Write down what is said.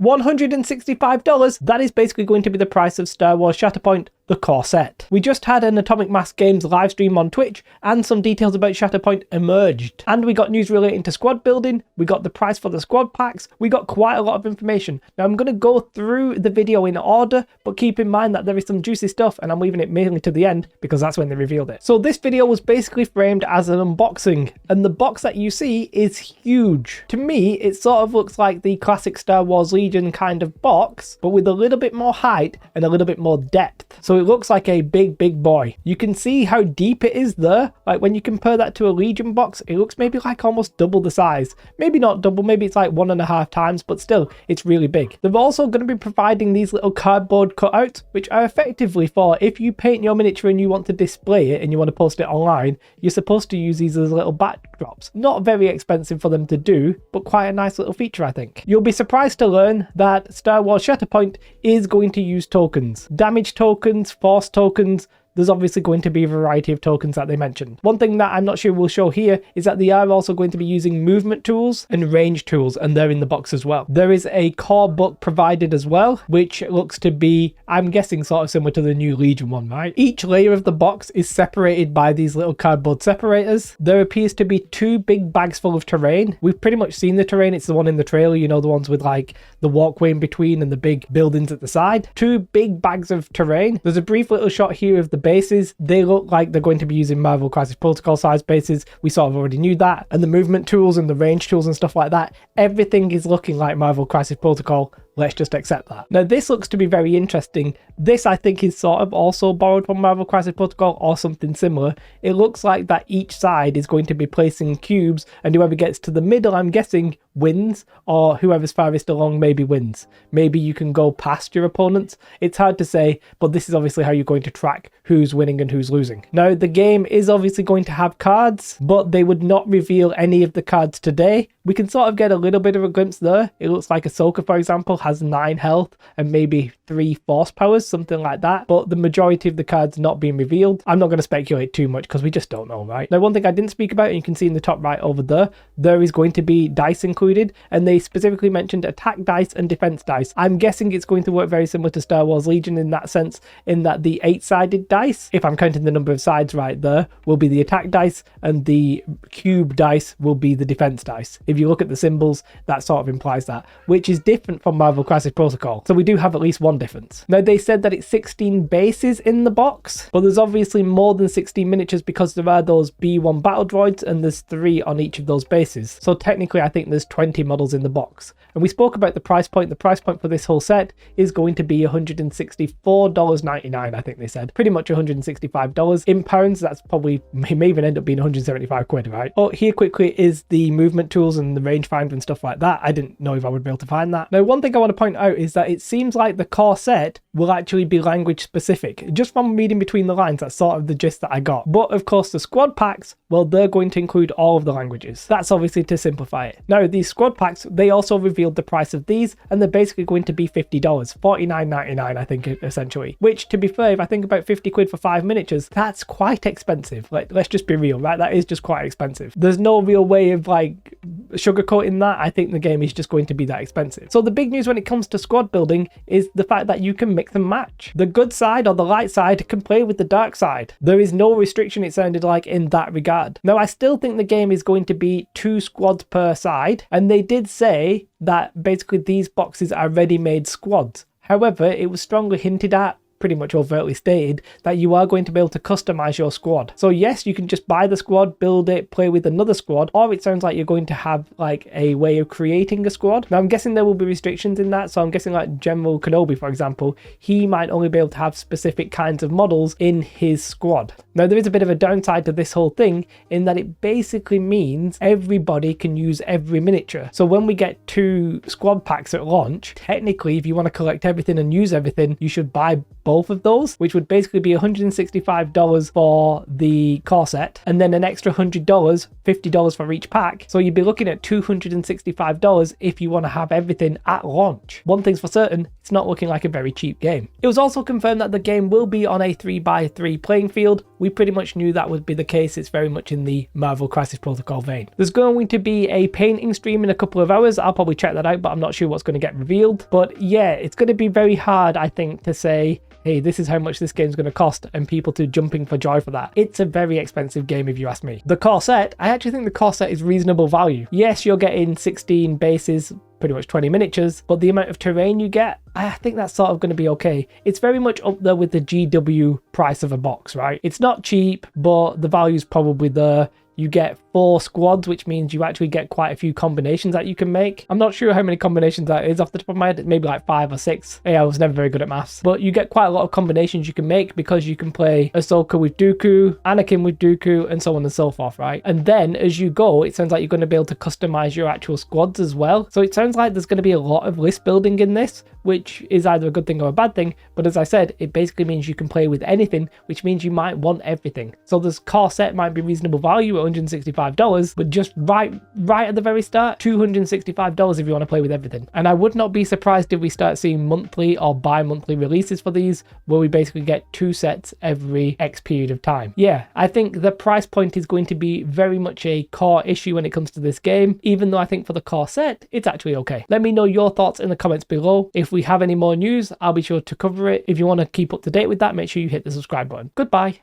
$165. That is basically going to be the price of Star Wars Shatterpoint, the core set. We just had an Atomic Mass Games live stream on Twitch and some details about Shatterpoint emerged. And we got news relating to squad building, we got the price for the squad packs, we got quite a lot of information. Now I'm going to go through the video in order, but keep in mind that there is some juicy stuff and I'm leaving it mainly to the end because that's when they revealed it. So this video was basically framed as an unboxing and the box that you see is huge. To me, it sort of looks like the classic Star Wars Legion kind of box, but with a little bit more height and a little bit more depth. So it looks like a big boy. You can see how deep it is there. Like when you compare that to a Legion box, it looks maybe like almost double the size. Maybe not double, maybe it's like 1.5 times, but still, it's really big. They're also going to be providing these little cardboard cutouts, which are effectively for if you paint your miniature and you want to display it and you want to post it online, you're supposed to use these as little backdrops. Not very expensive for them to do, but quite a nice little feature, I think. You'll be surprised to learn that Star Wars Shatterpoint is going to use tokens. Damage tokens, force tokens. There's obviously going to be a variety of tokens that they mentioned. One thing that I'm not sure we'll show here is that they are also going to be using movement tools and range tools, and they're in the box as well. There is a core book provided as well, which looks to be, I'm guessing, sort of similar to the new Legion one, right? Each layer of the box is separated by these little cardboard separators. There appears to be 2 big bags full of terrain. We've pretty much seen the terrain. It's the one in the trailer, you know, the ones with like the walkway in between and the big buildings at the side. 2 big bags of terrain. There's a brief little shot here of the bases. They look like they're going to be using Marvel Crisis Protocol size bases. We sort of already knew that. And the movement tools and the range tools and stuff like that, everything is looking like Marvel Crisis Protocol. Let's just accept that. Now this looks to be very interesting. This I think is sort of also borrowed from Marvel Crisis Protocol or something similar. It looks like that each side is going to be placing cubes and whoever gets to the middle, I'm guessing, wins, or whoever's farthest along maybe wins. Maybe you can go past your opponents. It's hard to say, but this is obviously how you're going to track who's winning and who's losing. Now the game is obviously going to have cards, but they would not reveal any of the cards today. We can sort of get a little bit of a glimpse there. It looks like Ahsoka, for example, has 9 health and maybe 3 force powers, something like that, but the majority of the cards not being revealed. I'm not going to speculate too much because we just don't know, right? Now one thing I didn't speak about, and you can see in the top right over there, there is going to be dice included, and they specifically mentioned attack dice and defense dice. I'm guessing it's going to work very similar to Star Wars Legion in that sense, in that the 8-sided dice, if I'm counting the number of sides right there, will be the attack dice and the cube dice will be the defense dice. If you look at the symbols, that sort of implies that, which is different from Marvel Crisis Protocol. So we do have at least one difference. Now they said that it's 16 bases in the box, but there's obviously more than 16 miniatures because there are those B1 battle droids and there's 3 on each of those bases. So technically I think there's 20 models in the box. And we spoke about the price point. The price point for this whole set is going to be $164.99, I think they said. Pretty much $165. In pounds, that's probably, may even end up being 175 quid, right? Oh, here quickly is the movement tools and the rangefinder and stuff like that. I didn't know if I would be able to find that. Now, one thing I want to point out is that it seems like the core set will actually be language specific. Just from reading between the lines, that's sort of the gist that I got. But of course, the squad packs, well, they're going to include all of the languages. That's obviously to simplify it. Now, these squad packs, they also revealed the price of these, and they're basically going to be $50, $49.99, I think, essentially. Which, to be fair, if I think about 50 quid for 5 miniatures, that's quite expensive. Like, let's just be real, right? That is just quite expensive. There's no real way of like sugarcoating that. I think the game is just going to be that expensive. So the big news when it comes to squad building is the fact that you can mix and match. The good side or the light side can play with the dark side. There is no restriction, it sounded like, in that regard. Now, I still think the game is going to be 2 squads per side, and they did say that basically these boxes are ready-made squads. However, it was strongly hinted at, pretty much overtly stated, that you are going to be able to customize your squad. So yes, you can just buy the squad, build it, play with another squad, or it sounds like you're going to have like a way of creating a squad. Now I'm guessing there will be restrictions in that, so I'm guessing like General Kenobi, for example, he might only be able to have specific kinds of models in his squad. Now there is a bit of a downside to this whole thing in that it basically means everybody can use every miniature. So when we get 2 squad packs at launch, technically if you want to collect everything and use everything, you should buy both of those, which would basically be $165 for the core set, and then an extra $100, $50 for each pack. So you'd be looking at $265 if you want to have everything at launch. One thing's for certain, it's not looking like a very cheap game. It was also confirmed that the game will be on a 3x3 playing field. We pretty much knew that would be the case. It's very much in the Marvel Crisis Protocol vein. There's going to be a painting stream in a couple of hours. I'll probably check that out, but I'm not sure what's going to get revealed. But yeah, it's going to be very hard, I think, to say, hey, this is how much this game's going to cost, and people to jumping for joy for that. It's a very expensive game if you ask me. The core set, I actually think the core set is reasonable value. Yes, you're getting 16 bases, pretty much 20 miniatures, but the amount of terrain you get, I think that's sort of going to be okay. It's very much up there with the GW price of a box, right? It's not cheap, but the value's probably there. You get 4 squads, which means you actually get quite a few combinations that you can make. I'm not sure how many combinations that is off the top of my head, maybe like 5 or 6. Yeah, I was never very good at maths. But you get quite a lot of combinations you can make because you can play Ahsoka with Dooku, Anakin with Dooku, and so on and so forth, right? And then as you go, it sounds like you're going to be able to customize your actual squads as well. So it sounds like there's going to be a lot of list building in this, which is either a good thing or a bad thing. But as I said, it basically means you can play with anything, which means you might want everything. So this core set might be reasonable value at $165, but just right at the very start, $265 if you want to play with everything. And I would not be surprised if we start seeing monthly or bi-monthly releases for these, where we basically get 2 sets every X period of time. Yeah, I think the price point is going to be very much a core issue when it comes to this game, even though I think for the core set, it's actually okay. Let me know your thoughts in the comments below. If we have any more news, I'll be sure to cover it. If you want to keep up to date with that, make sure you hit the subscribe button. Goodbye.